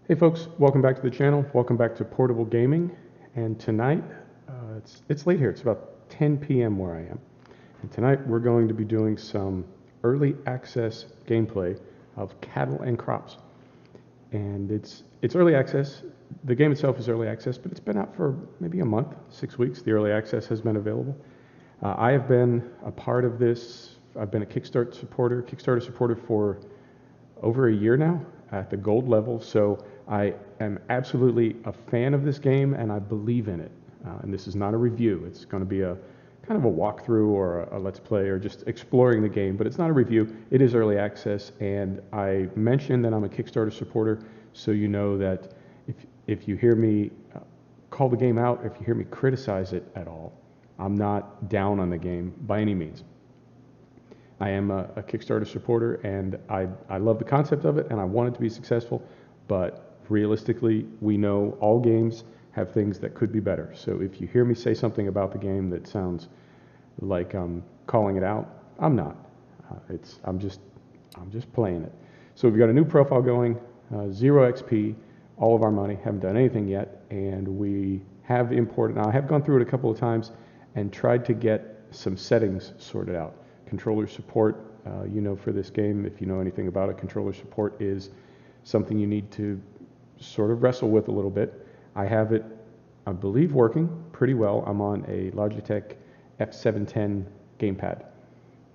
Hey folks, welcome back to the channel. Welcome back to Portable Gaming. And tonight, it's late here. It's about 10 p.m. where I am. And tonight we're going to be doing some early access gameplay of Cattle and Crops. And it's early access. The game itself is early access, but it's been out for maybe a month, 6 weeks. The early access has been available. I have been a part of this. I've been a Kickstarter supporter for over a year now at the gold level. So I am absolutely a fan of this game and I believe in it. And this is not a review. It's going to be a kind of a walkthrough or a let's play or just exploring the game, but it's not a review. It is early access, and I mentioned that I'm a Kickstarter supporter, so you know that if you hear me call the game out, if you hear me criticize it at all, I'm not down on the game by any means. I am a Kickstarter supporter, and I love the concept of it, and I want it to be successful, but realistically, we know all games have things that could be better. So if you hear me say something about the game that sounds like I'm calling it out, I'm not. I'm just playing it. So we've got a new profile going, 0 XP, all of our money, haven't done anything yet, and we have imported. Now I have gone through it a couple of times and tried to get some settings sorted out. Controller support, for this game, if you know anything about it, controller support is something you need to sort of wrestle with a little bit. I have it, I believe, working pretty well. I'm on a Logitech F710 gamepad.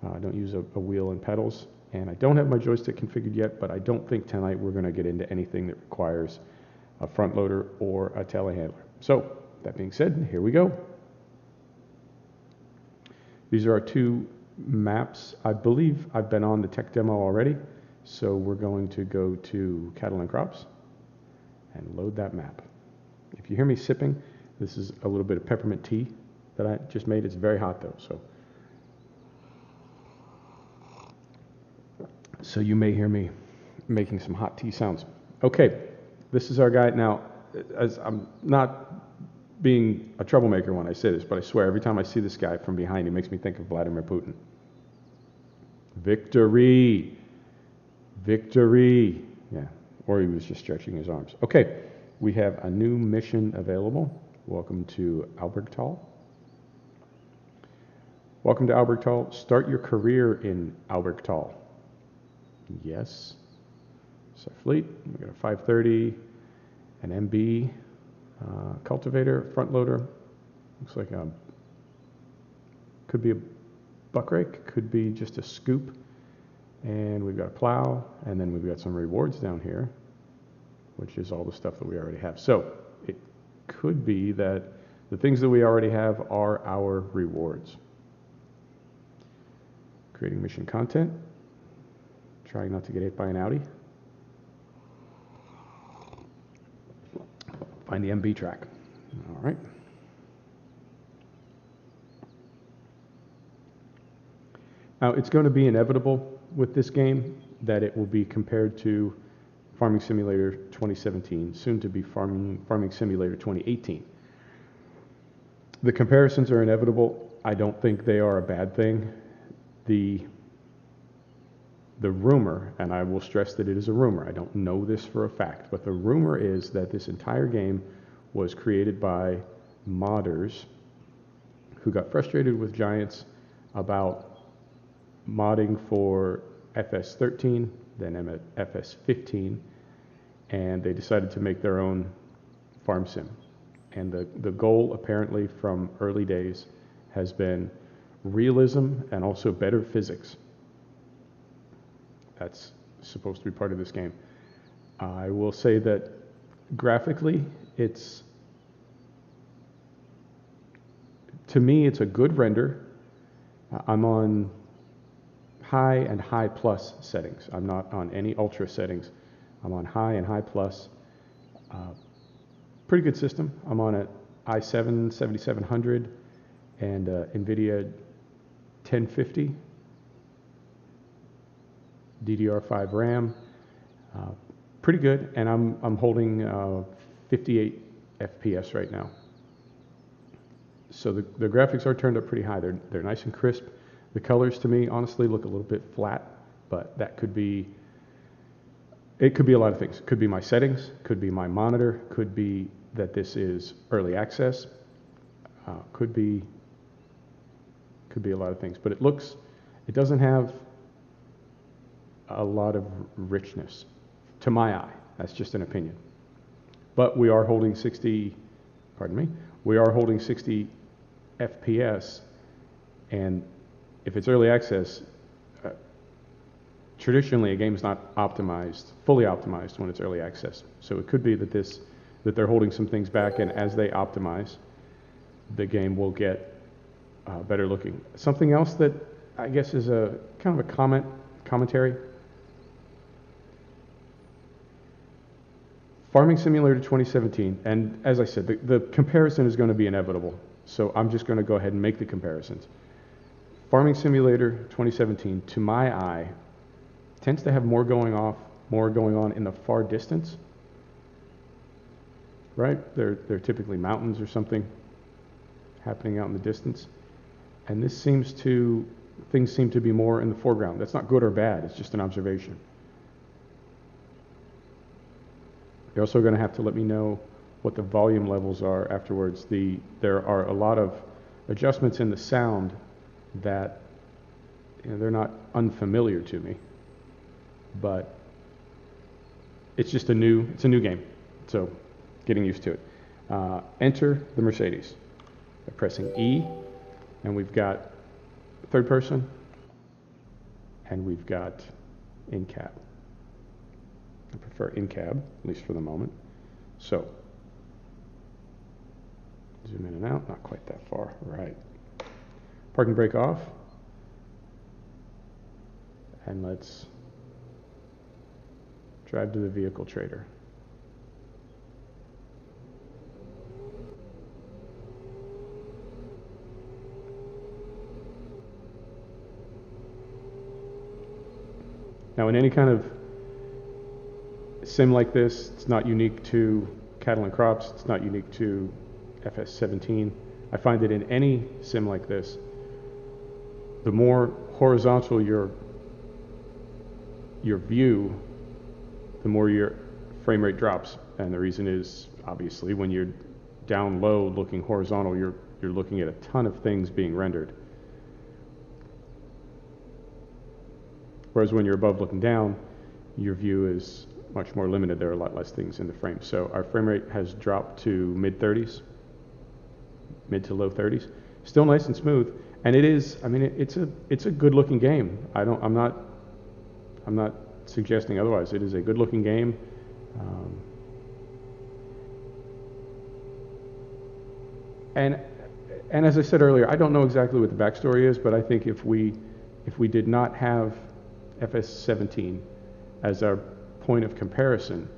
I don't use a wheel and pedals, and I don't have my joystick configured yet, but I don't think tonight we're going to get into anything that requires a front loader or a telehandler. So, that being said, here we go. These are our two maps. I believe I've been on the tech demo already, so we're going to go to Cattle and Crops and load that map. If you hear me sipping, this is a little bit of peppermint tea that I just made. It's very hot though, so you may hear me making some hot tea sounds. Okay, this is our guy. Now, as I'm not being a troublemaker when I say this, but I swear every time I see this guy from behind, it makes me think of Vladimir Putin. Victory! Victory! Yeah, or he was just stretching his arms. Okay, we have a new mission available. Welcome to Albergtal. Welcome to Albergtal. Start your career in Albergtal. Yes. It's our fleet. We got a 530, an MB, cultivator, front loader. Looks like could be a buck rake, could be just a scoop. And we've got a plow, and then we've got some rewards down here, which is all the stuff that we already have. So it could be that the things that we already have are our rewards. Creating mission content. Trying not to get hit by an Audi. Find the MB track. All right. Now, it's going to be inevitable with this game that it will be compared to Farming Simulator 2017, soon to be Farming Simulator 2018. The comparisons are inevitable. I don't think they are a bad thing. The rumor, and I will stress that it is a rumor, I don't know this for a fact, but the rumor is that this entire game was created by modders who got frustrated with Giants about modding for FS13, then FS15, and they decided to make their own farm sim. And the goal, apparently, from early days has been realism and also better physics. That's supposed to be part of this game. I will say that graphically, to me, it's a good render. I'm on high and high plus settings. I'm not on any ultra settings. I'm on high and high plus. Pretty good system. I'm on an i7 7700 and NVIDIA 1050. DDR5 RAM, pretty good, and I'm holding 58 FPS right now. So the graphics are turned up pretty high. They're nice and crisp. The colors to me honestly look a little bit flat, but that could be It could be a lot of things. Could be my settings, could be my monitor, could be that this is early access, could be a lot of things. But it doesn't have a lot of richness to my eye. That's just an opinion. But we are holding 60, pardon me, we are holding 60 FPS, and if it's early access, traditionally a game's not fully optimized when it's early access. So it could be that they're holding some things back, and as they optimize, the game will get better looking. Something else that I guess is a kind of a commentary. Farming Simulator 2017, and as I said, the comparison is going to be inevitable, so I'm just going to go ahead and make the comparisons. Farming Simulator 2017, to my eye, tends to have more going on in the far distance, right? They're typically mountains or something happening out in the distance, and things seem to be more in the foreground. That's not good or bad, it's just an observation. You're also going to have to let me know what the volume levels are afterwards. There are a lot of adjustments in the sound that they're not unfamiliar to me, but it's a new game, so getting used to it. Enter the Mercedes by pressing E, and we've got third person, and we've got in cab. I prefer in cab, at least for the moment. So, zoom in and out, not quite that far, right. Parking brake off. And let's drive to the vehicle trader. Now, in any kind of sim like this, it's not unique to cattle and crops, it's not unique to FS17. I find that in any sim like this, the more horizontal your view, the more your frame rate drops. And the reason is, obviously, when you're down low looking horizontal, you're looking at a ton of things being rendered. Whereas when you're above looking down, your view is much more limited. There are a lot less things in the frame. So our frame rate has dropped to mid to low 30s. Still nice and smooth. And it is, I mean, it's a good looking game. I'm not suggesting otherwise. It is a good looking game. And as I said earlier, I don't know exactly what the backstory is, but I think if we did not have FS17 as our point of comparison,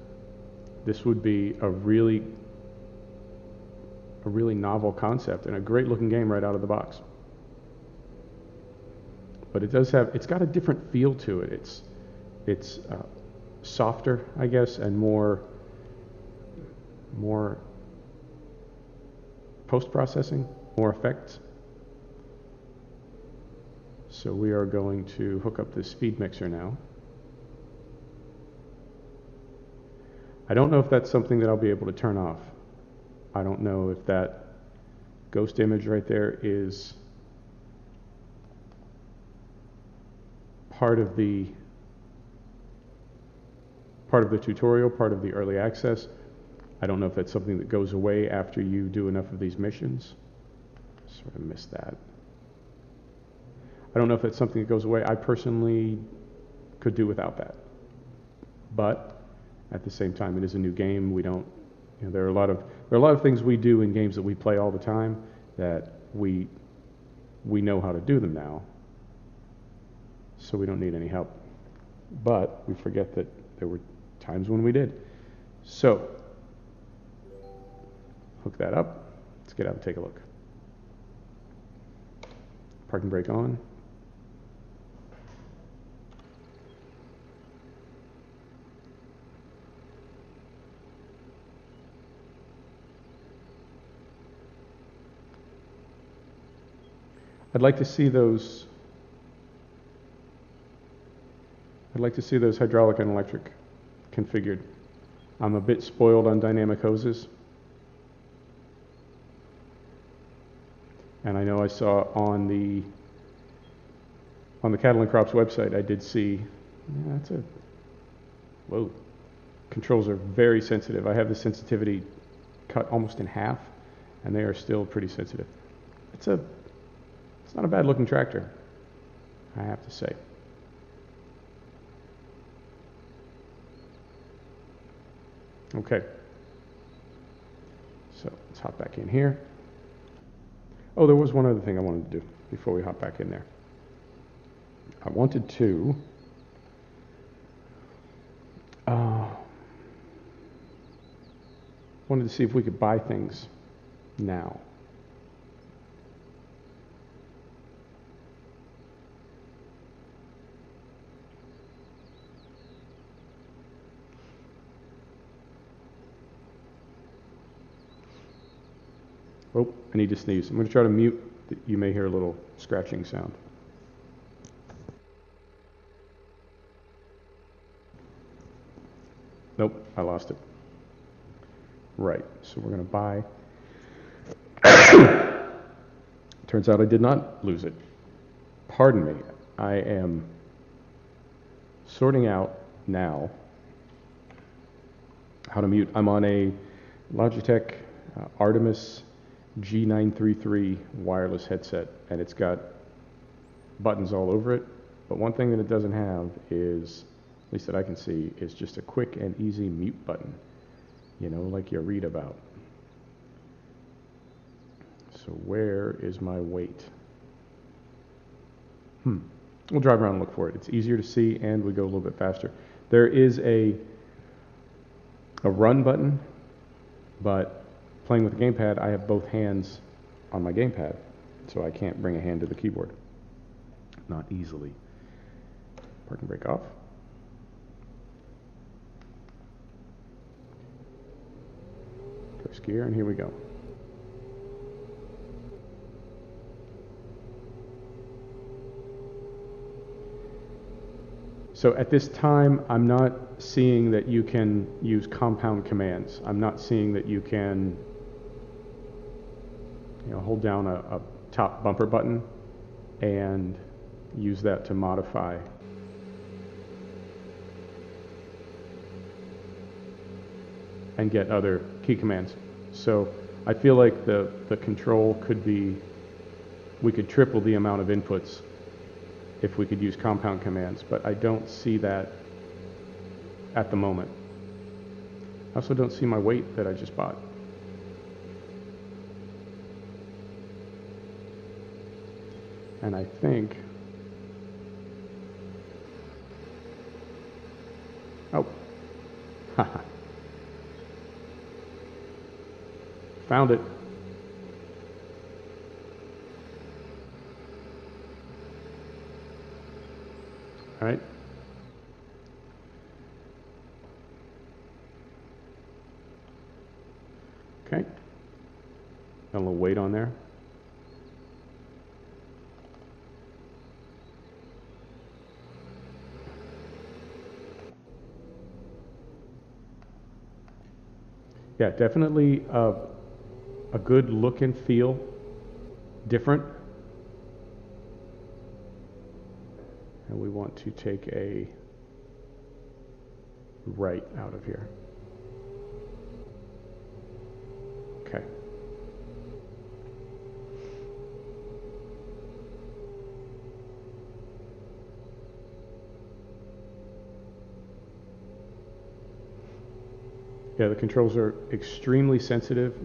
this would be a really novel concept and a great looking game right out of the box. But it's got a different feel to it. It's softer, I guess, and more post-processing, more effects. So we are going to hook up the speed mixer now. I don't know if that's something that I'll be able to turn off. I don't know if that ghost image right there is part of the tutorial, part of the early access. I don't know if that's something that goes away after you do enough of these missions. Sort of missed that. I don't know if that's something that goes away. I personally could do without that. But at the same time, it is a new game. We don't, there are a lot of things we do in games that we play all the time that we know how to do them now. So we don't need any help. But we forget that there were times when we did. So, hook that up. Let's get out and take a look. Parking brake on. I'd like to see those hydraulic and electric configured. I'm a bit spoiled on dynamic hoses. And I know I saw on the Cattle and Crops website, I did see, yeah, whoa, controls are very sensitive. I have the sensitivity cut almost in half, and they are still pretty sensitive. It's not a bad looking tractor, I have to say. Okay, so let's hop back in here. Oh, there was one other thing I wanted to do before we hop back in there. I wanted to see if we could buy things now. Oh, I need to sneeze. I'm going to try to mute. You may hear a little scratching sound. Nope, I lost it. Right, so we're going to buy. Turns out I did not lose it. Pardon me. I am sorting out now how to mute. I'm on a Logitech Artemis G933 wireless headset, and it's got buttons all over it. But one thing that it doesn't have is, at least that I can see, is just a quick and easy mute button, you know, like you read about. So where is my weight? We'll drive around and look for it. It's easier to see, and we go a little bit faster. There is a run button, but playing with the gamepad, I have both hands on my gamepad, so I can't bring a hand to the keyboard. Not easily. Parking brake off. First gear, and here we go. So at this time, I'm not seeing that you can use compound commands. I'm not seeing that you can, hold down a top bumper button and use that to modify. And get other key commands. So I feel like the control could be, we could triple the amount of inputs if we could use compound commands, but I don't see that at the moment. I also don't see my weight that I just bought. And I think, oh, haha. Found it. All right. Okay. Got a little weight on there. Yeah, definitely a good look and feel, different. And we want to take a right out of here. Okay. Yeah, the controls are extremely sensitive.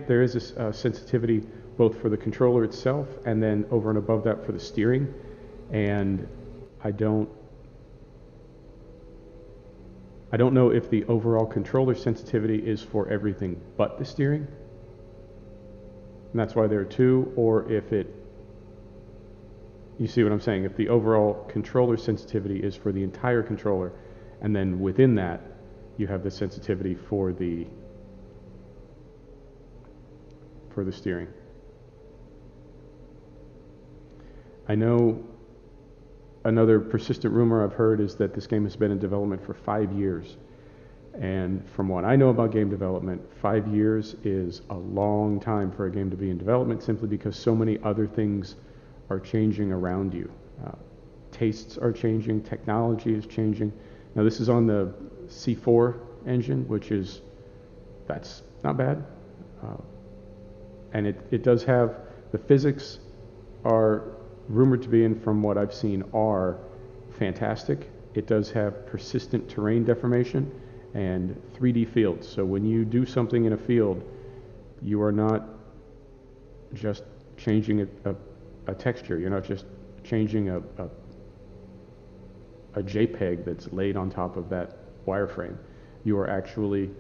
There is a sensitivity both for the controller itself and then over and above that for the steering. And I don't know if the overall controller sensitivity is for everything but the steering. And that's why there are two, or if you see what I'm saying, if the overall controller sensitivity is for the entire controller, and then within that, you have the sensitivity for the steering. I know another persistent rumor I've heard is that this game has been in development for 5 years, And from what I know about game development, 5 years is a long time for a game to be in development simply because so many other things are changing around you. Uh, Tastes are changing, technology is changing. Now this is on the C4 engine, that's not bad. Uh, and it does have, the physics are rumored to be, and from what I've seen, are fantastic. It does have persistent terrain deformation and 3D fields. So when you do something in a field, you are not just changing a texture. You're not just changing a JPEG that's laid on top of that wireframe. You are actually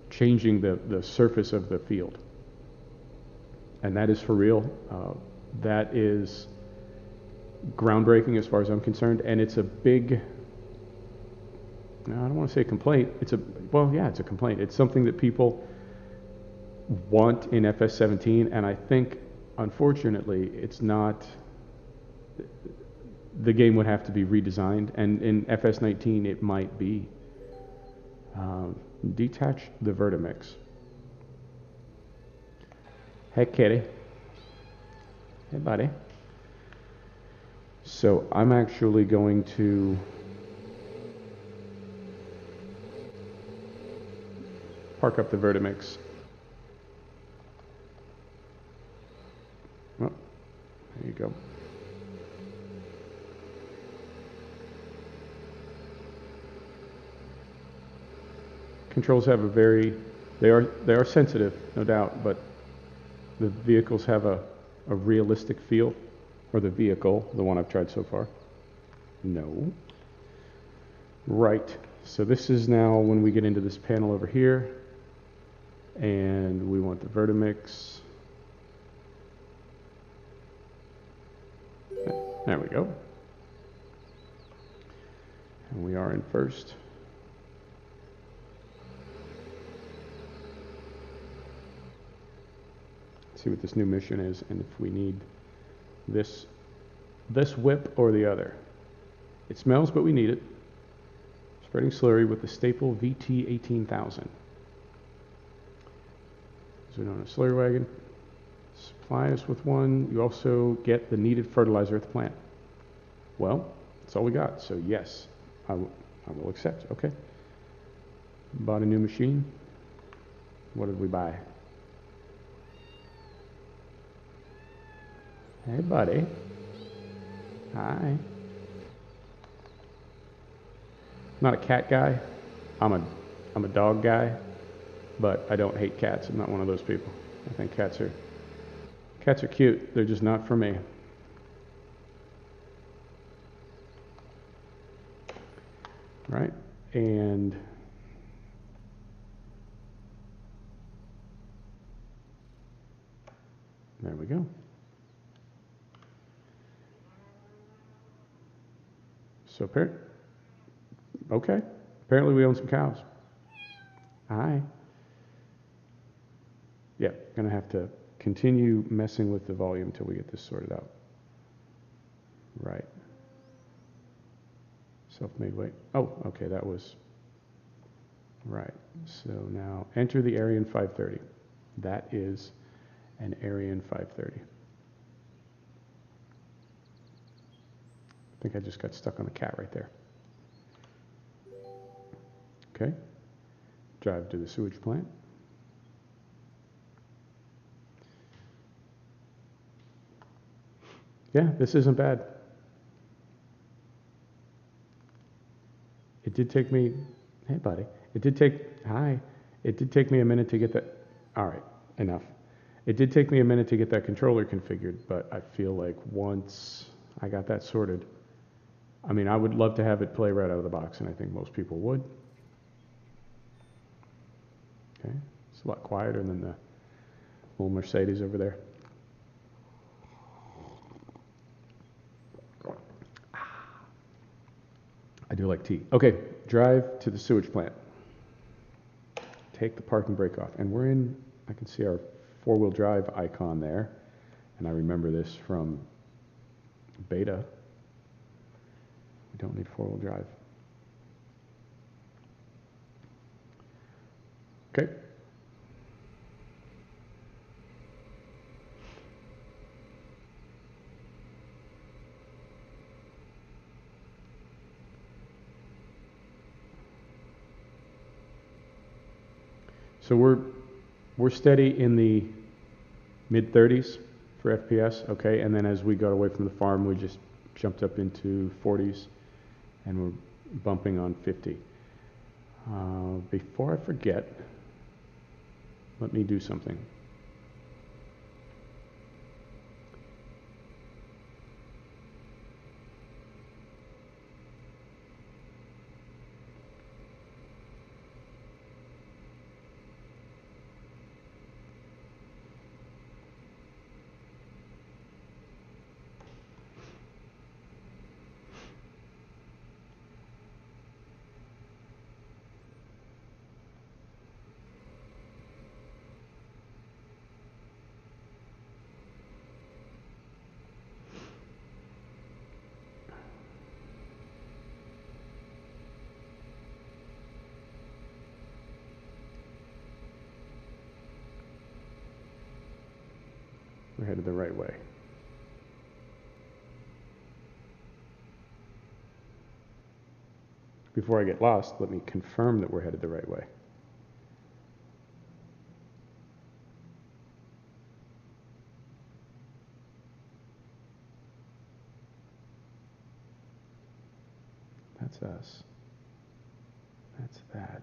changing the surface of the field. And that is for real. That is groundbreaking as far as I'm concerned, and it's a big, I don't want to say complaint, it's a complaint. It's something that people want in FS17, and I think, unfortunately, it's not, the game would have to be redesigned, and in FS19 it might be. Detach the Vertimix. Hey kitty. Hey buddy. So I'm actually going to park up the Vertimix. Oh, there you go. Controls have they are sensitive, no doubt, but the vehicles have a realistic feel. Or the vehicle, the one I've tried so far. No. Right, so this is now when we get into this panel over here, and we want the Vertimix. There we go. And we are in first. Let's see what this new mission is, and if we need this whip or the other. It smells, but we need it. Spreading slurry with the staple VT 18,000. So we don't have a slurry wagon. Supply us with one. You also get the needed fertilizer at the plant. Well, that's all we got. So yes, I will accept. Okay. Bought a new machine. What did we buy? Hey, buddy. Hi. Not a cat guy. I'm a dog guy, but I don't hate cats. I'm not one of those people. I think cats are cute. They're just not for me. Right? And there we go. So apparently we own some cows. Hi. Yeah, gonna have to continue messing with the volume until we get this sorted out. Right. Self-made weight. Oh, okay, that was right. So now enter the Ariane 530. That is an Ariane 530. I think I just got stuck on a cat right there. Okay. Drive to the sewage plant. Yeah, this isn't bad. It did take me, hey buddy, it did take me a minute to get that, all right, enough. It did take me a minute to get that controller configured, but I feel like once I got that sorted, I mean, I would love to have it play right out of the box, and I think most people would. Okay, it's a lot quieter than the little Mercedes over there. I do like tea. Okay, drive to the sewage plant. Take the parking brake off, and we're in, I can see our four-wheel drive icon there, and I remember this from beta. We don't need four-wheel drive. Okay. So we're steady in the mid 30s for FPS, okay, and then as we got away from the farm, we just jumped up into 40s, and we're bumping on 50. Before I forget, let me do something. We're headed the right way. Before I get lost, let me confirm that we're headed the right way. That's us. That's that.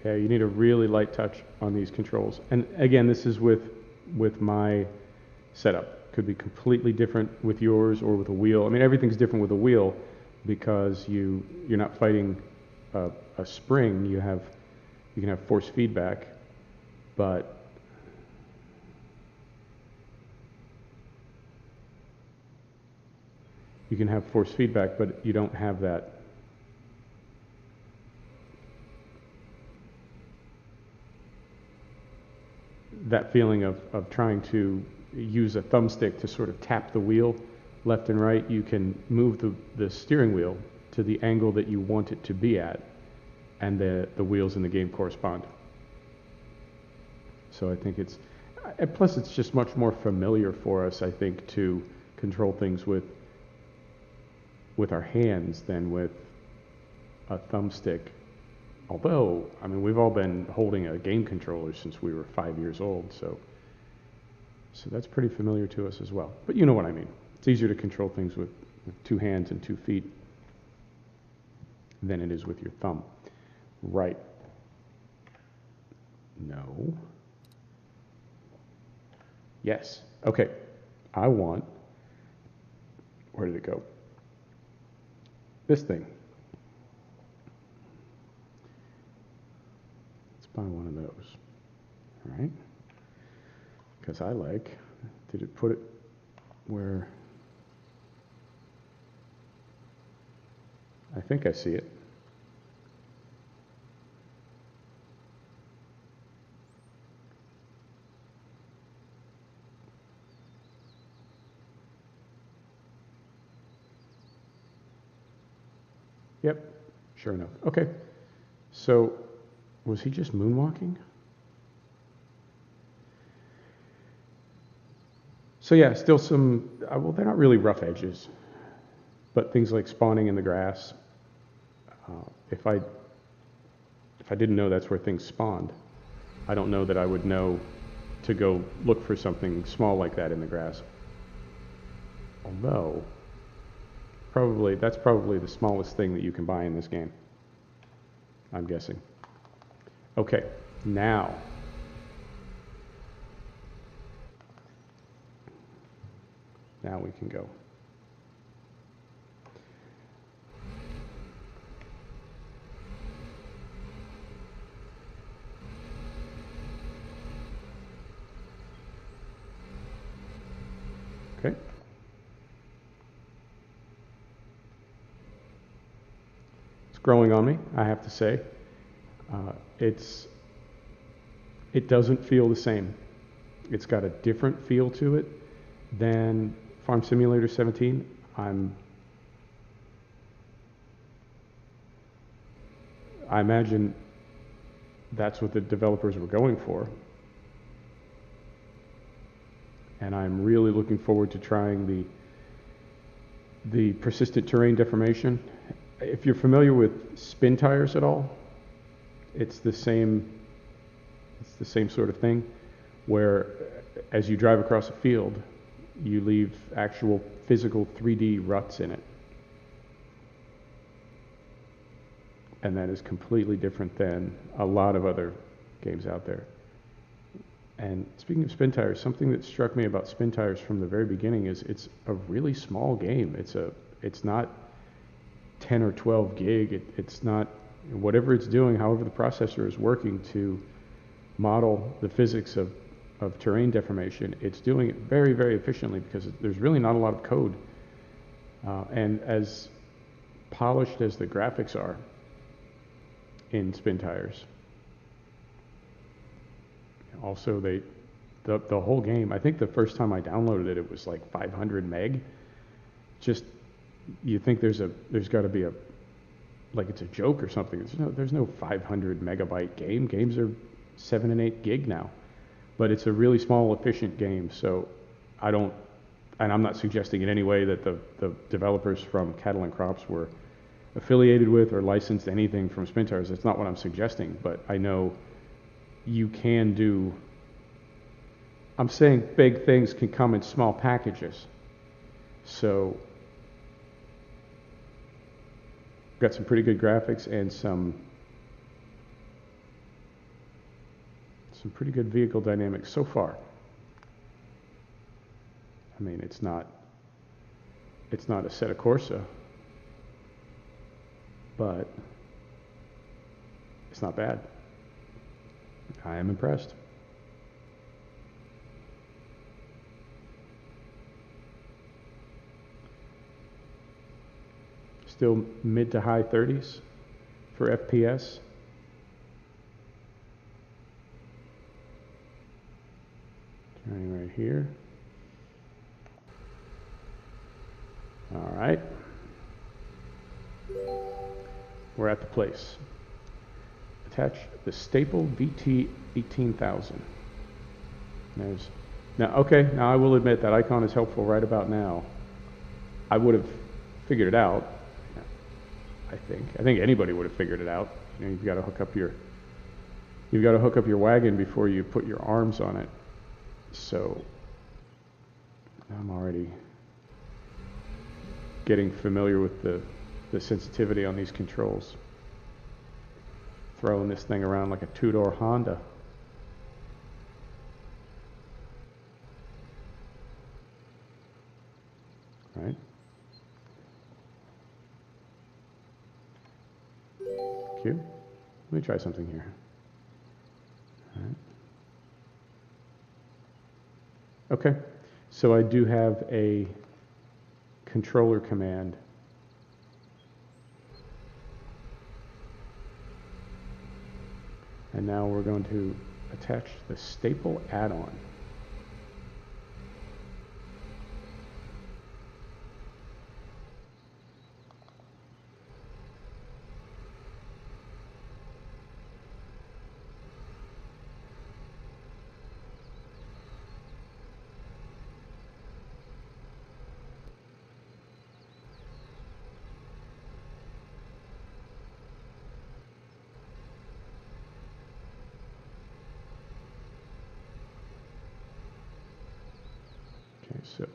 Yeah, you need a really light touch on these controls. And again, this is with my setup. Could be completely different with yours or with a wheel. I mean, everything's different with a wheel because you're not fighting a spring. You can have force feedback, but you can have force feedback, but you don't have that. That feeling of trying to use a thumbstick to sort of tap the wheel left and right. You can move the steering wheel to the angle that you want it to be at, and the wheels in the game correspond. So I think plus it's just much more familiar for us, I think, to control things with our hands than with a thumbstick. Although, I mean, we've all been holding a game controller since we were 5 years old, so that's pretty familiar to us as well. But you know what I mean. It's easier to control things with 2 hands and 2 feet than it is with your thumb. Right. No. Yes. Okay. I want, where did it go? This thing. Buy one of those, all right? Because did it put it where? I think I see it. Yep, sure enough. Okay, so was he just moonwalking? So yeah, still some, well, they're not really rough edges, but things like spawning in the grass. If I didn't know that's where things spawned, I don't know that I would know to go look for something small like that in the grass. Although, that's probably the smallest thing that you can buy in this game, I'm guessing. Okay, now we can go. Okay. It's growing on me, I have to say. Uh, it's it doesn't feel the same. It's got a different feel to it than Farm Simulator 17. I imagine that's what the developers were going for. And I'm really looking forward to trying the persistent terrain deformation. If you're familiar with spin tires at all, it's the same sort of thing, where as you drive across a field, you leave actual physical 3D ruts in it. And that is completely different than a lot of other games out there. And speaking of spin tires, something that struck me about spin tires from the very beginning is it's a really small game. It's not 10 or 12 gig. It's not, whatever it's doing, however the processor is working to model the physics of terrain deformation, it's doing it very, very efficiently because there's really not a lot of code. And as polished as the graphics are in spin tires, also the whole game, I think the first time I downloaded it, it was like 500 meg. Just, you think there's got to be like it's a joke or something. There's no 500 megabyte game. Games are 7 and 8 gig now, but it's a really small, efficient game. So and I'm not suggesting in any way that the developers from Cattle and Crops were affiliated with or licensed anything from spin tires. That's not what I'm suggesting, but I know you can do. I'm saying big things can come in small packages. So got some pretty good graphics and some pretty good vehicle dynamics so far. I mean, it's not Assetto Corsa, but it's not bad. I am impressed. Still mid to high 30s for FPS. Turning right here. All right. We're at the place. Attach the staple VT 18,000. Now I will admit that icon is helpful right about now. I would have figured it out. I think anybody would have figured it out. You've got to hook up your wagon before you put your arms on it. So I'm already getting familiar with the sensitivity on these controls. Throwing this thing around like a two-door Honda. Right? Q. Let me try something here. All right. Okay, so I do have a controller command. And now we're going to attach the staple add-on. Okay, so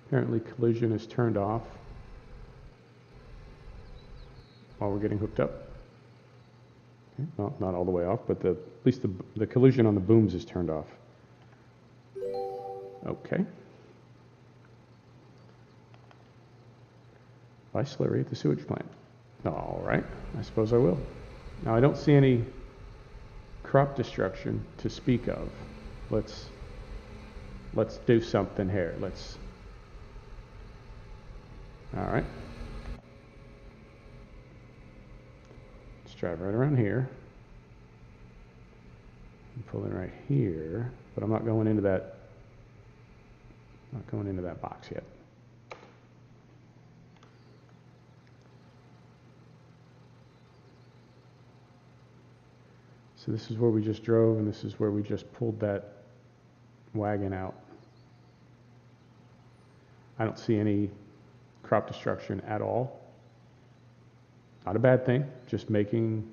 apparently collision is turned off while we're getting hooked up. Okay, well, not all the way off, but at least the collision on the booms is turned off. Okay. Buy slurry at the sewage plant. All right, I suppose I will. Now I don't see any crop destruction to speak of. Let's do something here. All right. Let's drive right around here. And pull in right here, but I'm not going into that. Not going into that box yet. So this is where we just drove, and this is where we just pulled that wagon out. I don't see any crop destruction at all. Not a bad thing, just making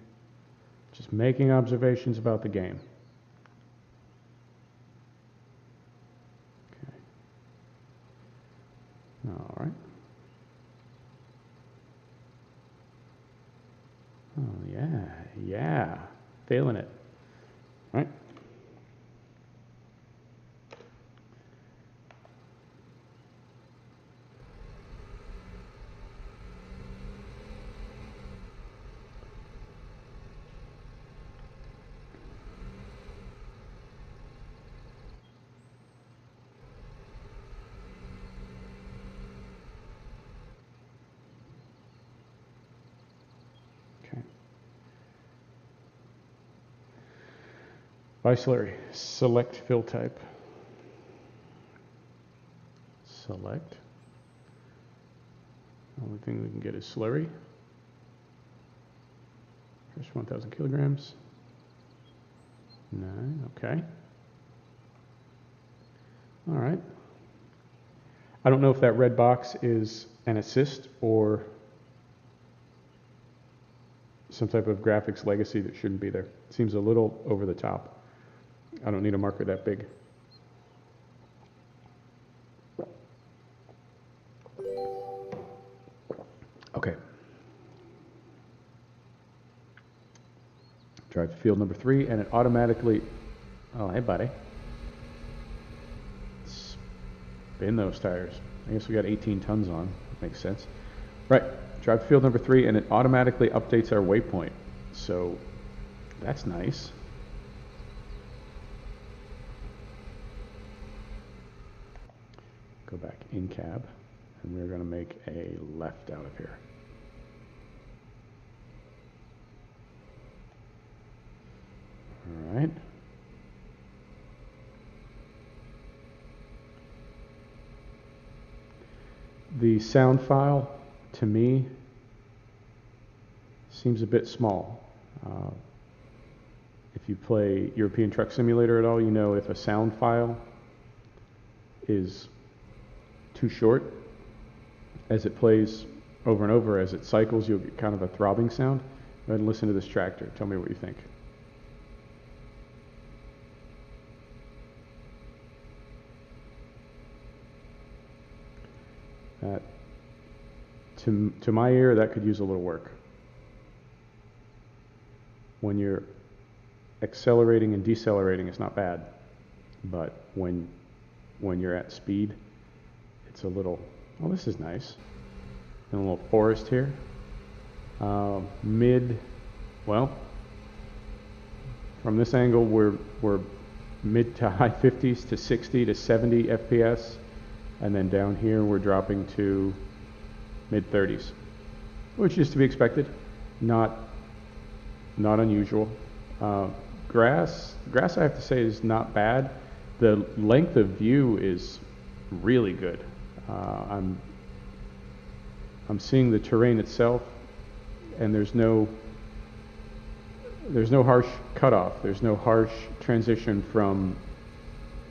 observations about the game. Okay. All right. Oh yeah, feeling it. All right. Okay. By slurry, select fill type. Select. Only thing we can get is slurry. First 1,000 kilograms. 9, okay. All right. I don't know if that red box is an assist or some type of graphics legacy that shouldn't be there. It seems a little over the top. I don't need a marker that big. Okay. Drive to field number 3, and it automatically, oh, hey buddy. Spin those tires. I guess we got 18 tons on. Makes sense. Right, drive to field number 3, and it automatically updates our waypoint. So that's nice. Go back in cab, and we're going to make a left out of here. All right. The sound file, to me, seems a bit small. If you play European Truck Simulator at all, you know if a sound file is too short, as it plays over and over, as it cycles, you'll get kind of a throbbing sound. Go ahead and listen to this tractor. Tell me what you think. That, to my ear, that could use a little work. When you're accelerating and decelerating, it's not bad, but when you're at speed, it's a little. Oh, this is nice. And a little forest here. Well, from this angle, we're mid to high 50s to 60 to 70 FPS. And then down here, we're dropping to mid 30s, which is to be expected, not unusual. Grass, I have to say, is not bad. The length of view is really good. I'm seeing the terrain itself, and there's no harsh cutoff. There's no harsh transition from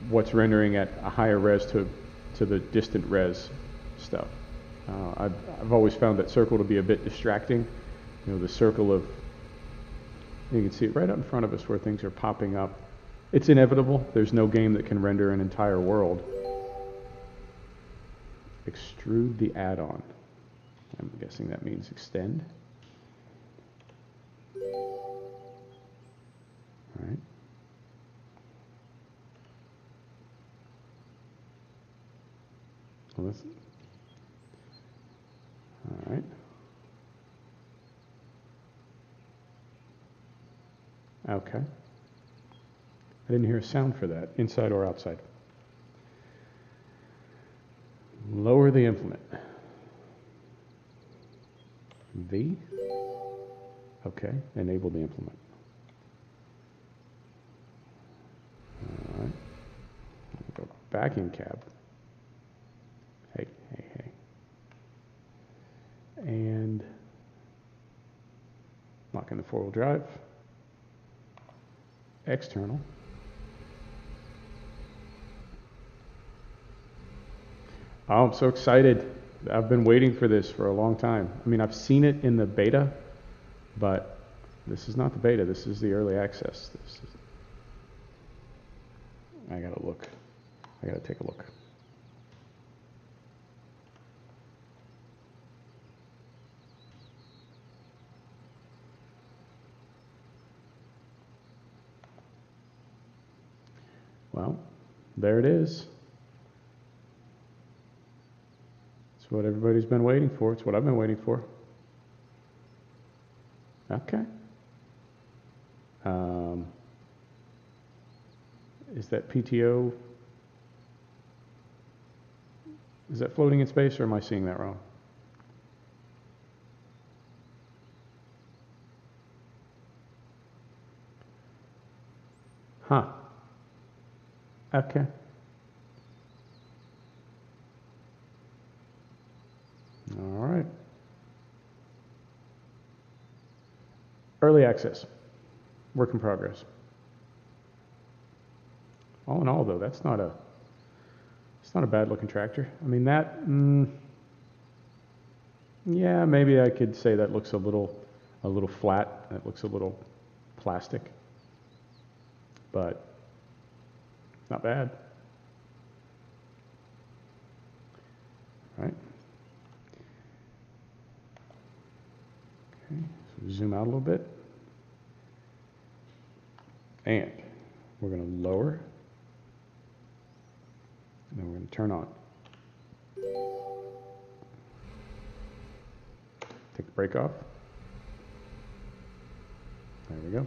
what's rendering at a higher res to the distant res stuff. I've always found that circle to be a bit distracting. You know, the circle of, you can see it right out in front of us where things are popping up. It's inevitable. There's no game that can render an entire world. Extrude the add-on. I'm guessing that means extend. All right. Well, that's, all right. Okay. I didn't hear a sound for that, inside or outside. Lower the implement. V. Okay, enable the implement. All right, go back in cab. Hey. And lock in the four-wheel drive. External. Oh, I'm so excited. I've been waiting for this for a long time. I mean, I've seen it in the beta, but this is not the beta. This is the early access. I gotta look. I gotta take a look. Well, there it is. It's what everybody's been waiting for. It's what I've been waiting for. Okay. Is that PTO? Is that floating in space, or am I seeing that wrong? Huh. Okay. All right. Early access. Work in progress. All in all, though, it's not a bad looking tractor. I mean, yeah, maybe I could say that looks a little flat. That looks a little plastic, but not bad. All right. Okay, so zoom out a little bit. And we're going to lower. And then we're going to turn on. Take the brake off. There we go.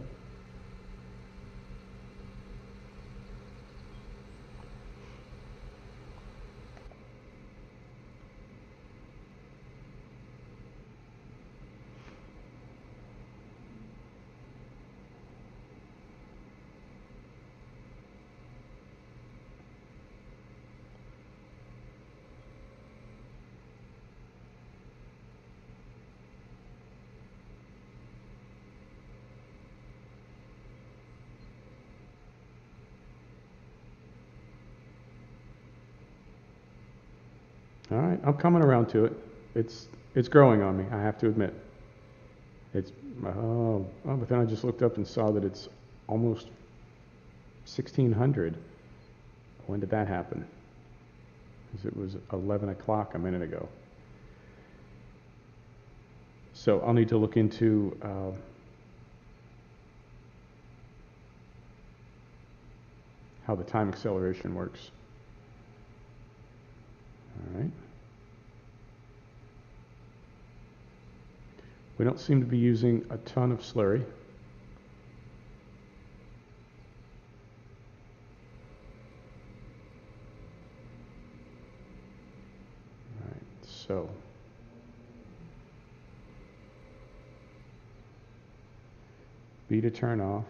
All right, I'm coming around to it. It's growing on me, I have to admit. But then I just looked up and saw that it's almost 1600. When did that happen? Because it was 11 o'clock a minute ago. So I'll need to look into how the time acceleration works. All right. We don't seem to be using a ton of slurry. All right, so B to turn off,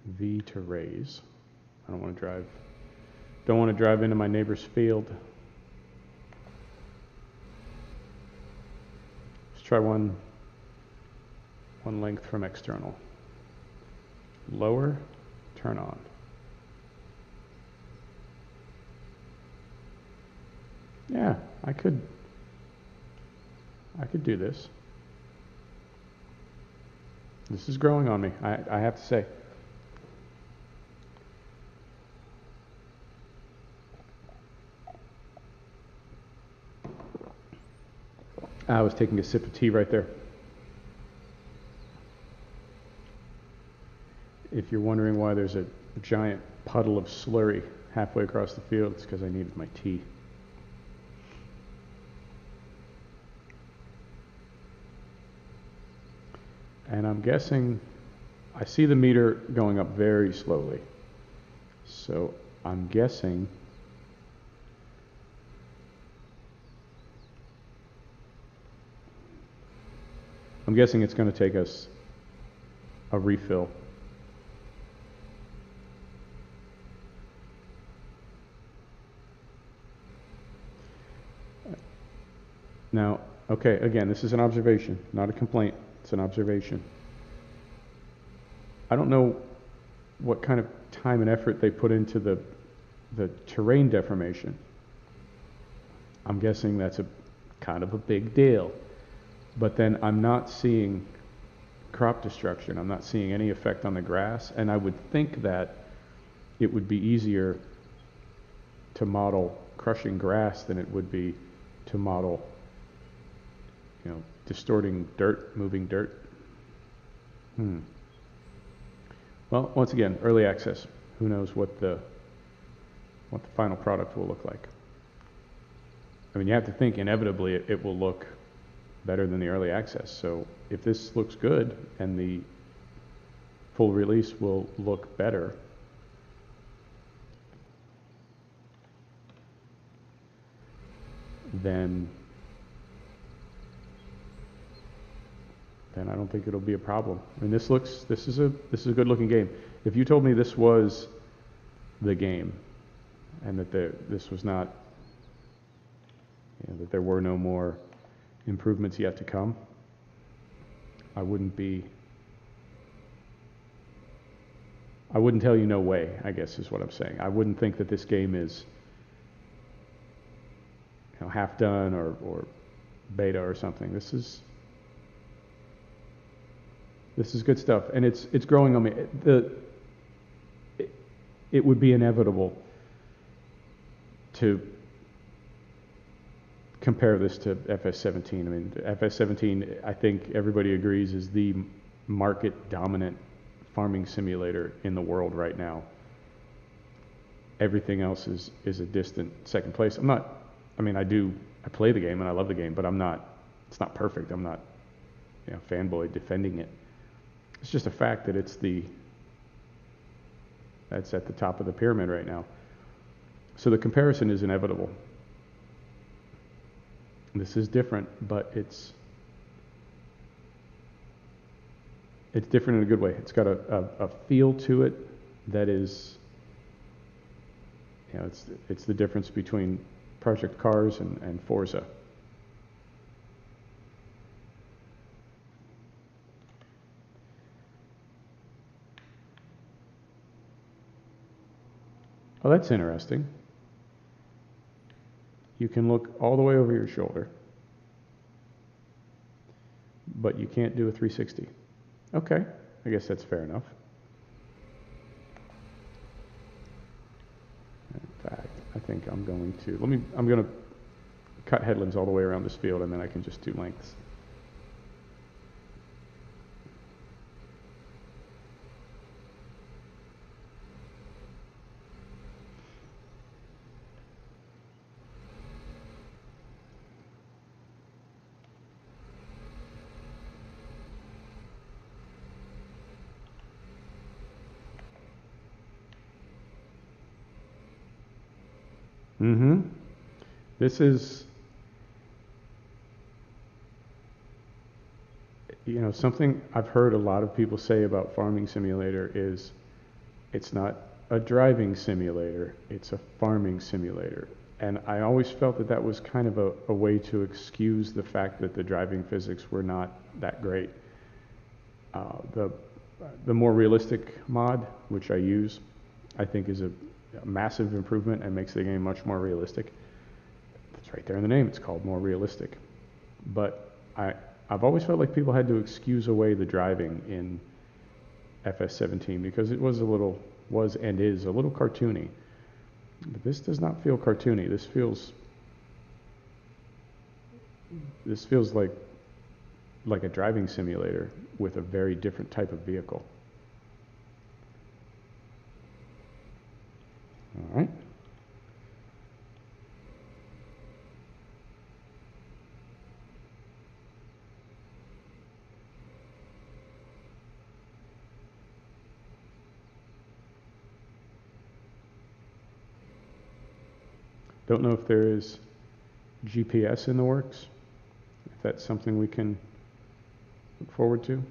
V to raise. I don't want to drive into my neighbor's field. Let's try one length from external. Lower, turn on. Yeah, I could do this. This is growing on me, I have to say. I was taking a sip of tea right there. If you're wondering why there's a giant puddle of slurry halfway across the field, it's because I needed my tea. And I'm guessing, I see the meter going up very slowly. So I'm guessing I'm guessing it's going to take us a refill. Now, okay, again, this is an observation, not a complaint. It's an observation. I don't know what kind of time and effort they put into the terrain deformation. I'm guessing that's a kind of a big deal. But then I'm not seeing crop destruction. I'm not seeing any effect on the grass. And I would think that it would be easier to model crushing grass than it would be to model, distorting dirt, moving dirt. Well, once again, early access. Who knows what the final product will look like. I mean, you have to think inevitably it will look better than the early access. So if this looks good and the full release will look better, then I don't think it'll be a problem. I mean, this is a good looking game. If you told me this was the game and that this was not, that there were no more improvements yet to come, I wouldn't tell you no way, I guess is what I'm saying. I wouldn't think that this game is half done or beta or something. This is good stuff, and it's growing on me. It would be inevitable to compare this to FS17. I mean, FS17, I think everybody agrees, is the market dominant farming simulator in the world right now. Everything else is a distant second place. I play the game and I love the game, but it's not perfect. I'm not, fanboy defending it. It's just a fact that that's at the top of the pyramid right now. So the comparison is inevitable. This is different, but it's different in a good way. It's got a feel to it that is, it's the difference between Project Cars and Forza. Oh, that's interesting. You can look all the way over your shoulder, but you can't do a 360. Okay, I guess that's fair enough. In fact, I think I'm going to cut headlands all the way around this field, and then I can just do lengths. This is, something I've heard a lot of people say about Farming Simulator is it's not a driving simulator, it's a farming simulator. And I always felt that was kind of a way to excuse the fact that the driving physics were not that great. The more realistic mod, which I use, I think is a massive improvement and makes the game much more realistic. It's right there in the name, it's called more realistic. But I've always felt like people had to excuse away the driving in FS17 because it was and is a little cartoony. But this does not feel cartoony. This feels like a driving simulator with a very different type of vehicle. All right. Don't know if there is GPS in the works, if that's something we can look forward to.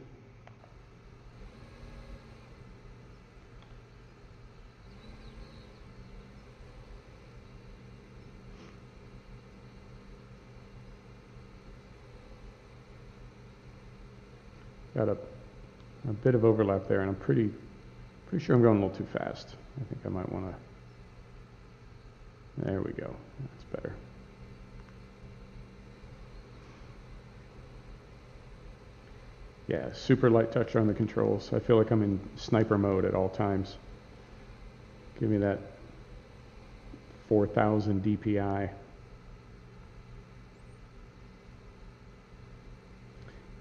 Got a bit of overlap there, and I'm pretty sure I'm going a little too fast. I think I might want to. There we go. That's better. Yeah, super light touch on the controls. I feel like I'm in sniper mode at all times. Give me that 4,000 DPI.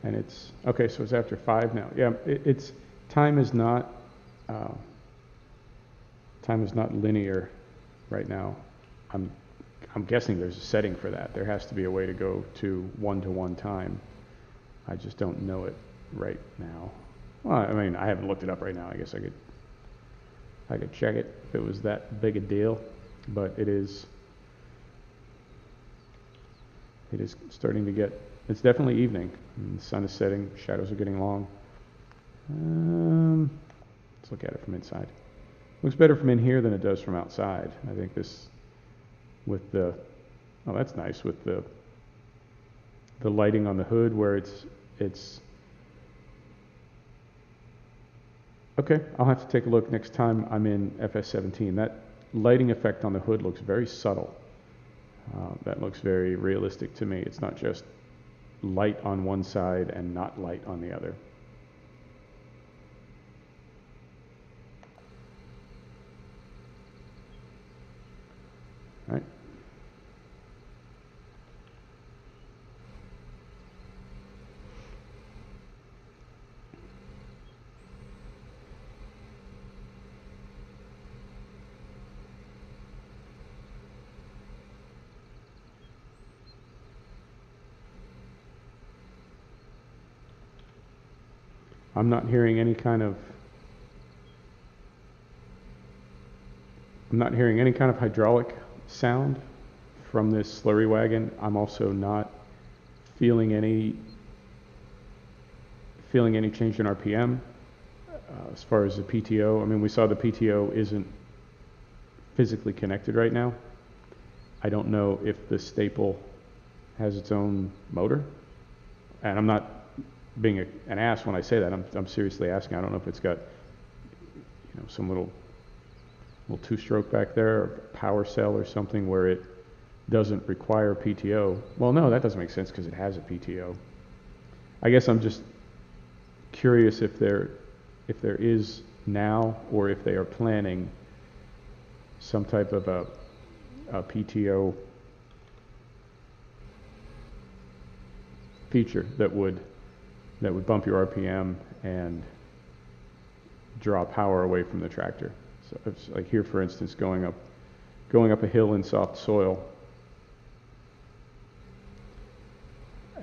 And it's, okay, so it's after 5 now. Yeah, it's, time is not linear right now. I'm guessing there's a setting for that. There has to be a way to go to 1-to-1 time. I just don't know it right now. Well, I mean, I haven't looked it up right now. I guess I could check it if it was that big a deal, but it is starting to get, it's definitely evening. The sun is setting, shadows are getting long. Let's look at it from inside. Looks better from in here than it does from outside. I think this, with the, oh, that's nice, with the lighting on the hood where it's, okay, I'll have to take a look next time I'm in FS17. That lighting effect on the hood looks very subtle. That looks very realistic to me. It's not just light on one side and not light on the other. All right. I'm not hearing any kind of hydraulic sound from this slurry wagon. I'm also not feeling any change in RPM. As far as the PTO, I mean, we saw the PTO isn't physically connected right now. I don't know if the staple has its own motor, and I'm not being an ass when I say that. I'm seriously asking. I don't know if it's got, you know, some little two-stroke back there, or power cell or something where it doesn't require PTO. Well, no, that doesn't make sense because it has a PTO. I guess I'm just curious if there is now, or if they are planning some type of a PTO feature that would bump your RPM and draw power away from the tractor. So it's like here, for instance, going up a hill in soft soil,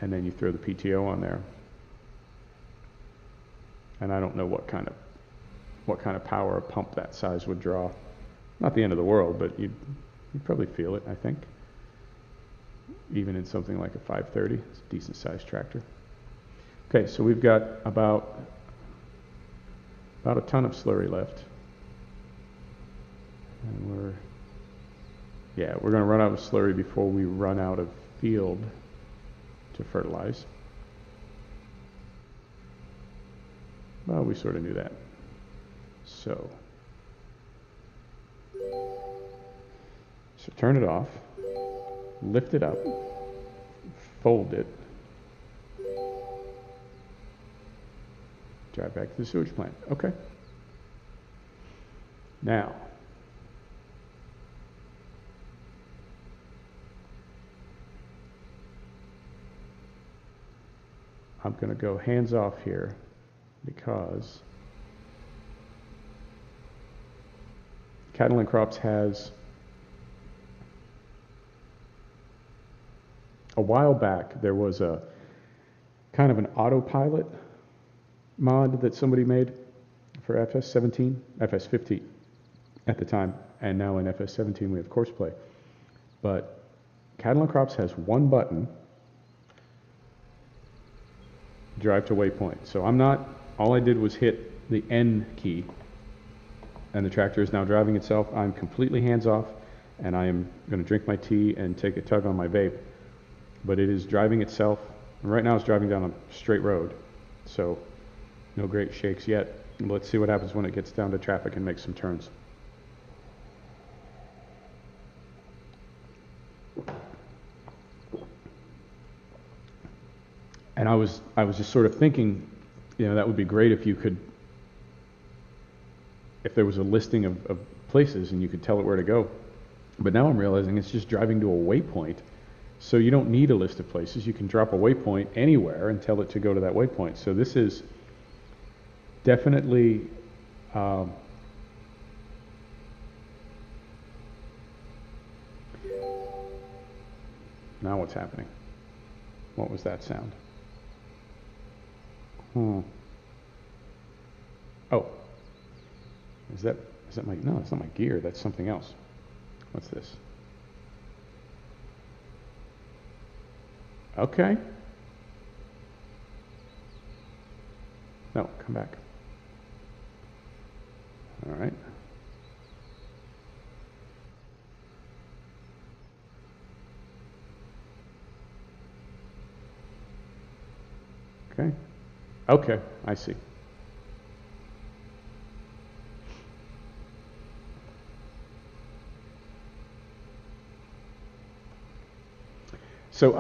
and then you throw the PTO on there. And I don't know what kind of power a pump that size would draw. Not the end of the world, but you'd probably feel it, I think. Even in something like a 530, it's a decent sized tractor. Okay, so we've got about a ton of slurry left. And we're going to run out of slurry before we run out of field to fertilize. Well, we sort of knew that. So turn it off, lift it up, fold it, drive back to the sewage plant. Okay. Now, I'm going to go hands off here because Catalan Crops has, a while back, there was a kind of an autopilot mod that somebody made for FS17, FS15 at the time, and now in FS17 we have Courseplay. But Catalan Crops has one button drive to waypoint. So all I did was hit the N key, and the tractor is now driving itself. I'm completely hands off, and I am going to drink my tea and take a tug on my vape. But it is driving itself. And right now it's driving down a straight road, so no great shakes yet. Let's see what happens when it gets down to traffic and makes some turns. And I was just sort of thinking, that would be great if there was a listing of places and you could tell it where to go. But now I'm realizing it's just driving to a waypoint. So you don't need a list of places. You can drop a waypoint anywhere and tell it to go to that waypoint. So this is definitely now what's happening? What was that sound? Oh, is that my, no, it's not my gear, that's something else. What's this? Okay. No, come back. All right. Okay. Okay, I see. So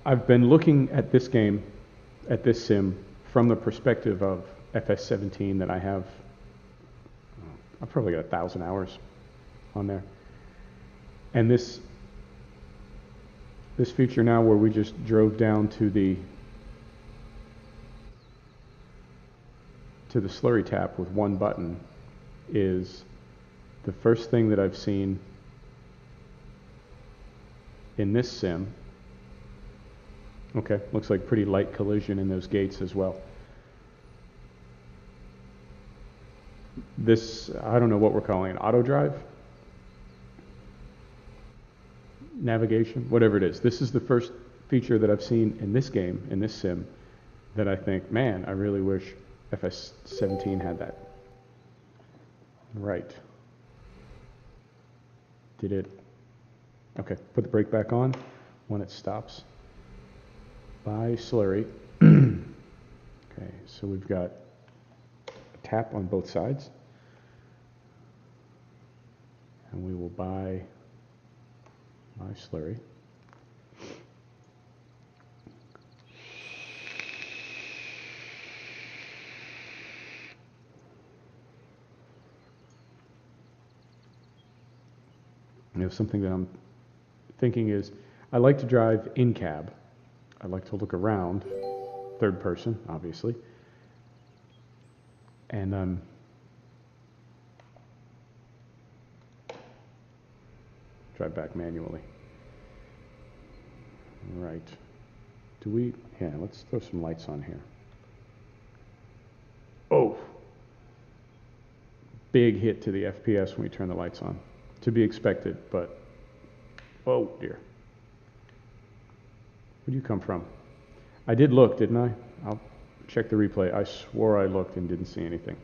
I've been looking at this game, at this sim, from the perspective of FS17 that I have. I've probably got 1,000 hours on there. And this feature now where we just drove down to the slurry tap with one button is the first thing that I've seen in this sim. Okay, looks like pretty light collision in those gates as well. This, I don't know what we're calling it, auto drive? Navigation, whatever it is. This is the first feature that I've seen in this game, in this sim, that I think, man, I really wish FS17 had that. Right. Did it? Okay, put the brake back on when it stops. Buy slurry. Okay, so we've got a tap on both sides. And we will buy slurry. Something that I'm thinking is, I like to drive in cab. I like to look around, third person, obviously. And drive back manually. Right. Yeah, let's throw some lights on here. Oh! Big hit to the FPS when we turn the lights on. To be expected, but oh dear. Where'd you come from? I did look, didn't I? I'll check the replay. I swore I looked and didn't see anything.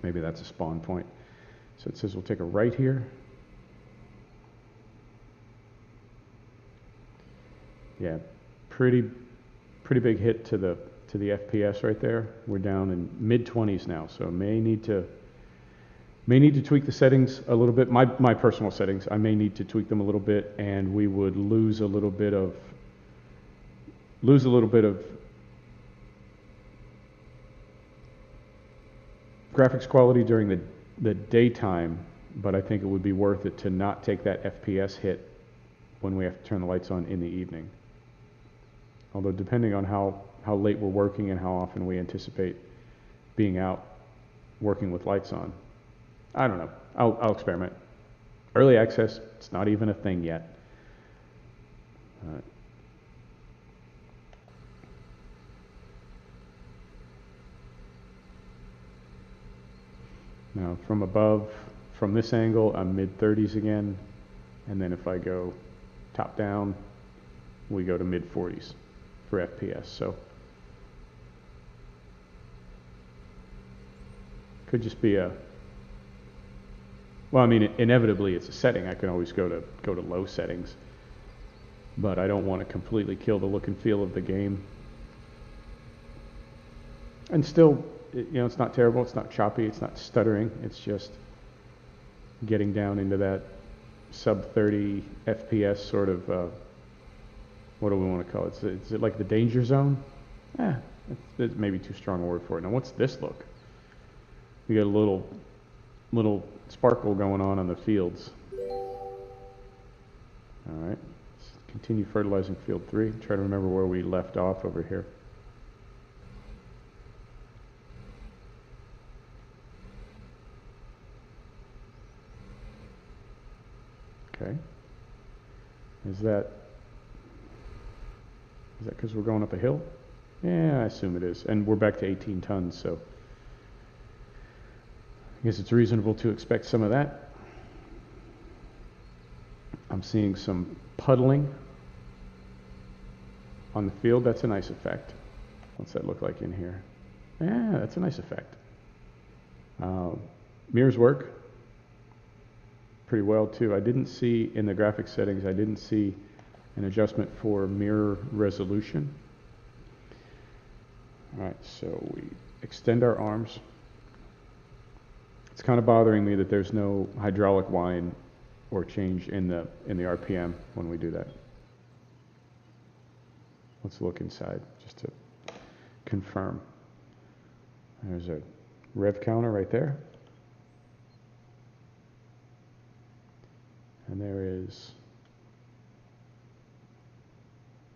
Maybe that's a spawn point. So it says we'll take a right here. Yeah, pretty big hit to the FPS right there. We're down in mid-20s now, so may need to tweak the settings a little bit. My personal settings, I may need to tweak them a little bit, and we would lose a little bit of graphics quality during the daytime, but I think it would be worth it to not take that FPS hit when we have to turn the lights on in the evening. Although depending on how late we're working and how often we anticipate being out working with lights on, I don't know. I'll experiment. Early access, it's not even a thing yet. Now from above, from this angle, I'm mid-30s again. And then if I go top down, we go to mid-40s for FPS. So Could just be a, well, I mean, inevitably it's a setting. I can always go to low settings, but I don't want to completely kill the look and feel of the game. And still, it's not terrible. It's not choppy. It's not stuttering. It's just getting down into that sub 30 FPS sort of, what do we want to call it? Is it like the danger zone? It's maybe too strong a word for it. Now, what's this look? We got a little sparkle going on the fields. All right, let's continue fertilizing field 3. Try to remember where we left off over here. Okay. Is that because we're going up a hill? Yeah, I assume it is. And we're back to 18 tons, so I guess it's reasonable to expect some of that. I'm seeing some puddling on the field. That's a nice effect. What's that look like in here? Yeah, that's a nice effect. Mirrors work pretty well too. I didn't see in the graphics settings, I didn't see an adjustment for mirror resolution. All right, so we extend our arms. It's kind of bothering me that there's no hydraulic whine or change in the RPM when we do that. Let's look inside just to confirm. There's a rev counter right there. And there is,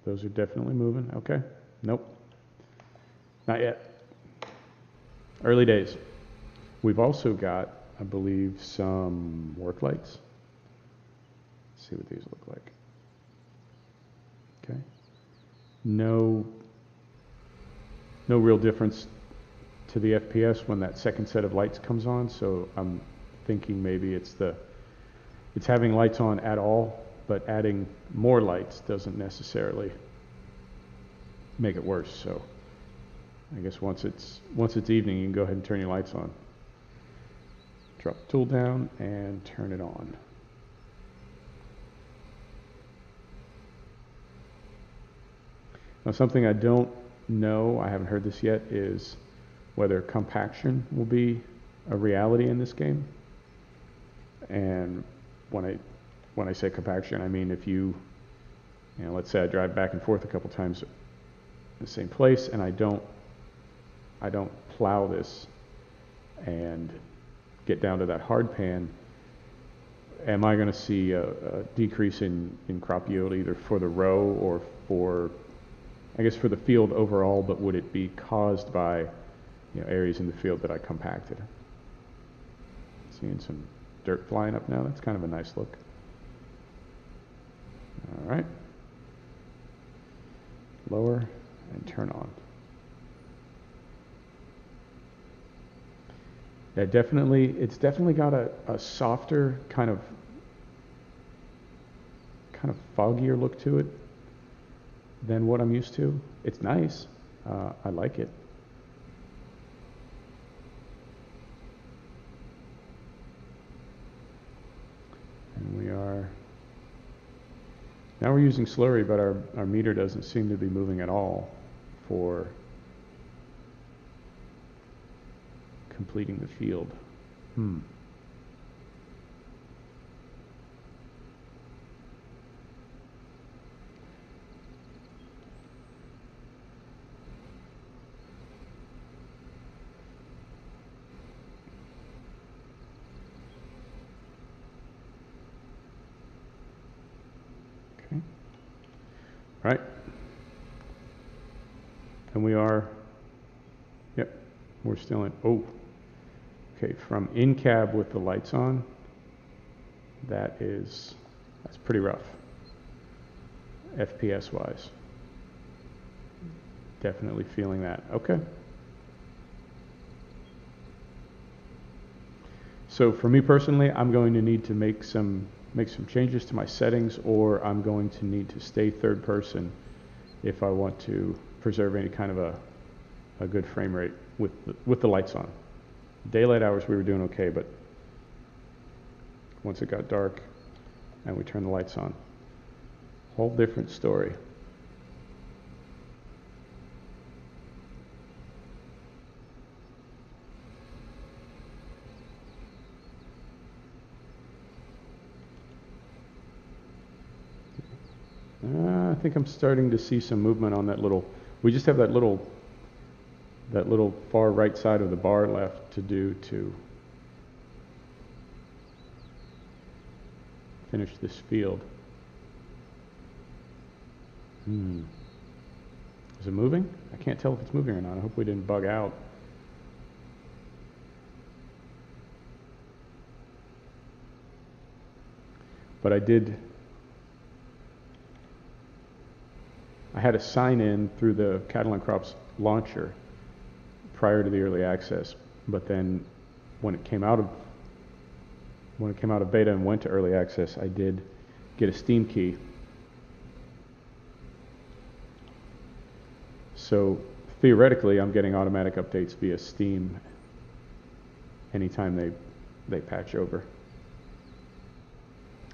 those are definitely moving. Okay, nope, not yet. Early days. We've also got, I believe, some work lights. Let's see what these look like. Okay, no real difference to the FPS when that second set of lights comes on, so I'm thinking maybe it's having lights on at all, but adding more lights doesn't necessarily make it worse. So I guess once it's evening, you can go ahead and turn your lights on. Drop the tool down and turn it on. Now, something I don't know, I haven't heard this yet, is whether compaction will be a reality in this game. And when I say compaction, I mean if you know, let's say I drive back and forth a couple times in the same place, and I don't plow this and get down to that hard pan, am I going to see a decrease in crop yield either for the row or for, I guess, for the field overall, but would it be caused by areas in the field that I compacted? Seeing some dirt flying up now. That's kind of a nice look. All right. Lower and turn on. Yeah, it's definitely got a softer kind of foggier look to it than what I'm used to. It's nice. I like it. And now we're using slurry, but our meter doesn't seem to be moving at all for completing the field. Okay. Right. And we're still in, okay, from in cab with the lights on, that's pretty rough, FPS wise. Definitely feeling that. Okay. So for me personally, I'm going to need to make some changes to my settings, or I'm going to need to stay third person if I want to preserve any kind of a good frame rate with the lights on. Daylight hours we were doing okay, but once it got dark and we turned the lights on, whole different story. I think I'm starting to see some movement on that little, we just have that little far right side of the bar left to do to finish this field. Is it moving? I can't tell if it's moving or not. I hope we didn't bug out. But I had a sign in through the Catalan Crops launcher prior to the early access, but then when it came out of beta and went to early access, I did get a Steam key. So theoretically, I'm getting automatic updates via Steam anytime they patch over.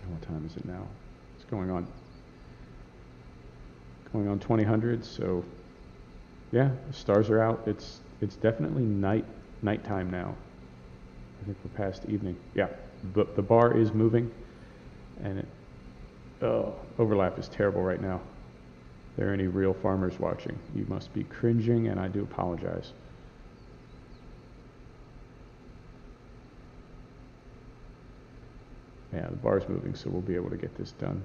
What time is it now? It's going on 2000, so yeah, the stars are out. It's definitely nighttime now. I think we're past evening. Yeah, but the bar is moving, and overlap is terrible right now. If there are any real farmers watching, you must be cringing, and I do apologize. Yeah, the bar's moving, so we'll be able to get this done.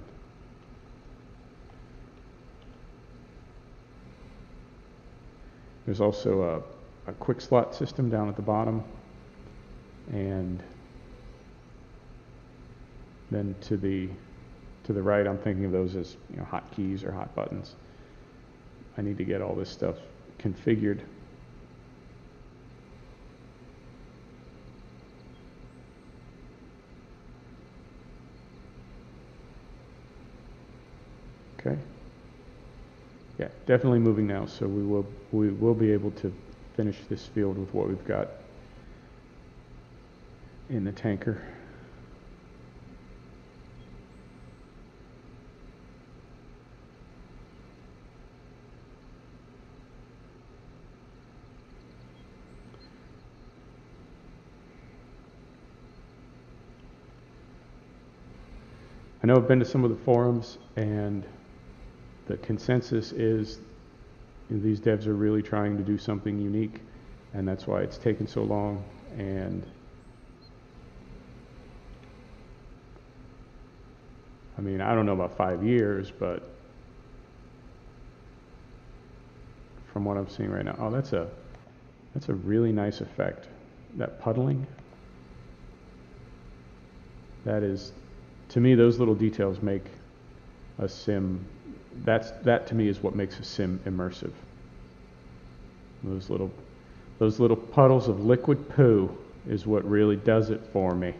There's also a quick slot system down at the bottom, and then to the right, I'm thinking of those as hotkeys or hot buttons. I need to get all this stuff configured. Okay. Yeah, definitely moving now, so we will be able to finish this field with what we've got in the tanker. I know I've been to some of the forums, and the consensus is these devs are really trying to do something unique, and that's why it's taken so long. And I mean, I don't know about 5 years, but from what I'm seeing right now, that's a really nice effect. That puddling, that is, to me, those little details make a sim. That to me is what makes a sim immersive. Those little puddles of liquid poo is what really does it for me.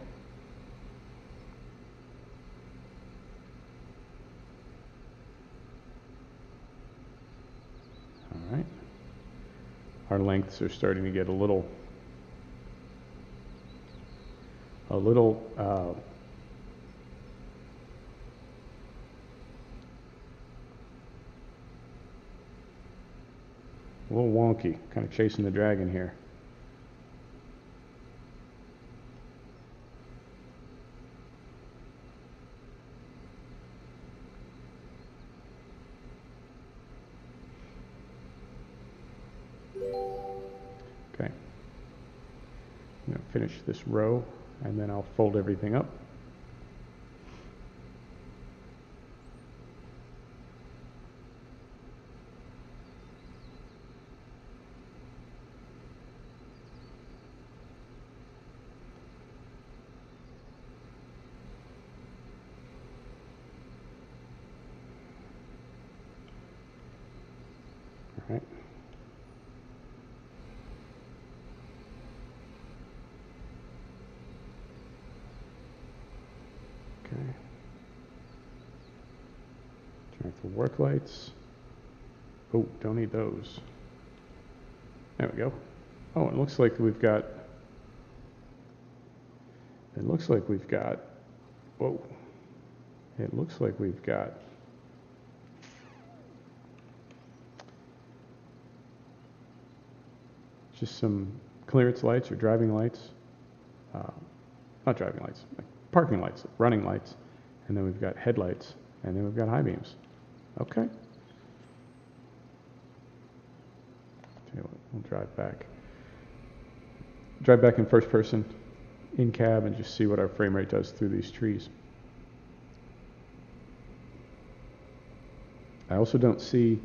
All right. Our lengths are starting to get a little wonky, kind of chasing the dragon here. Okay. I'm going to finish this row, and then I'll fold everything up. All right. Okay. Turn off the work lights. Oh, don't need those. There we go. Oh, it looks like we've got It looks like we've got, whoa, it looks like we've got just some clearance lights or driving lights, not driving lights, like parking lights, running lights, and then we've got headlights, and then we've got high beams. Okay. Tell you what, we'll drive back. Drive back in first person, in cab, and just see what our frame rate does through these trees. I also don't see,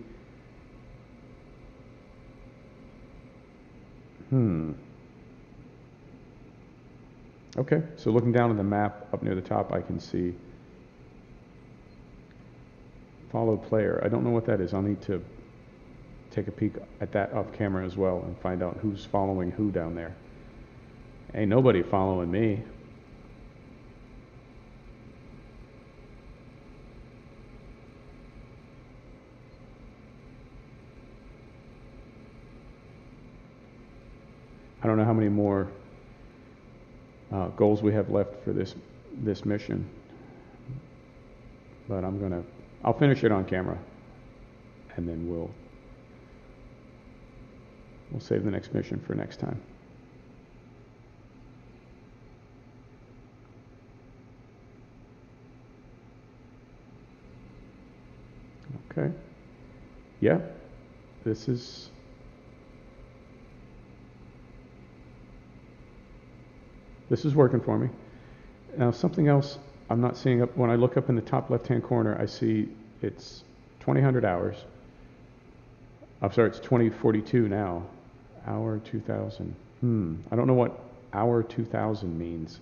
okay, so looking down on the map up near the top, I can see follow player. I don't know what that is. I'll need to take a peek at that off camera as well and find out who's following who down there. Ain't nobody following me. I don't know how many more goals we have left for this mission, but I'll finish it on camera, and then we'll save the next mission for next time. Okay. Yeah, this is working for me. Now something else I'm not seeing up, when I look up in the top left-hand corner, I see it's 2000 hours. I'm sorry, it's 2042 now. Hour 2000. I don't know what hour 2000 means.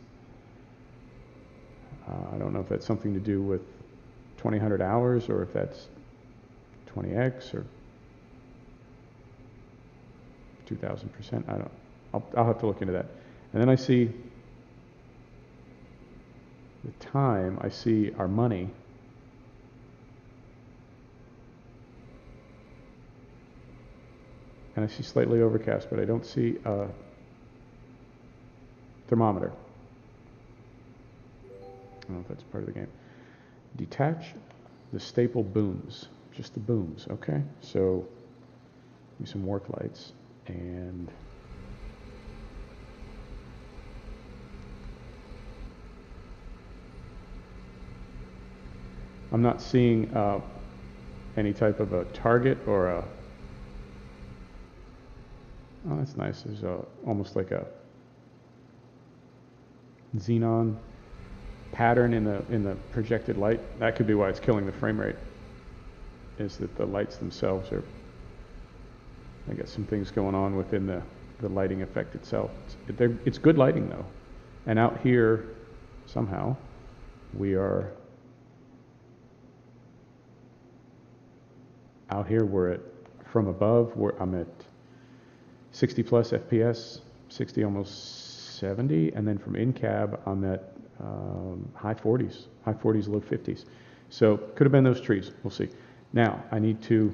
I don't know if that's something to do with 2000 hours, or if that's 20x or 2000%. I'll have to look into that. And then I see the time. I see our money. And I see slightly overcast, but I don't see a thermometer. I don't know if that's part of the game. Detach the staple booms. Just the booms, okay? So, use some work lights, and I'm not seeing any type of a target or a, oh, that's nice. There's almost like a xenon pattern in the projected light. That could be why it's killing the frame rate, is that the lights themselves are, I got some things going on within the lighting effect itself. It's good lighting though. And out here, somehow, we're at, from above, I'm at 60 plus FPS, 60, almost 70, and then from in cab, I'm at high 40s, low 50s. So could have been those trees, we'll see. Now, I need to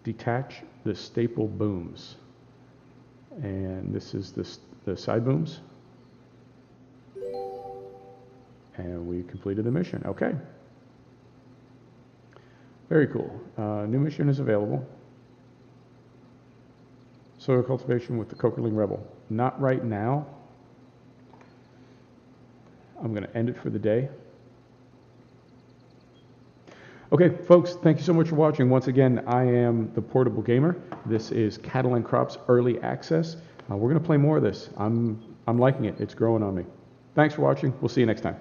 detach the staple booms. And this is the side booms. And we completed the mission, okay. Very cool. New mission is available. Soil cultivation with the Cokerling Rebel. Not right now. I'm going to end it for the day. Okay, folks, thank you so much for watching. Once again, I am the Portable Gamer. This is Cattle and Crops Early Access. We're going to play more of this. I'm liking it. It's growing on me. Thanks for watching. We'll see you next time.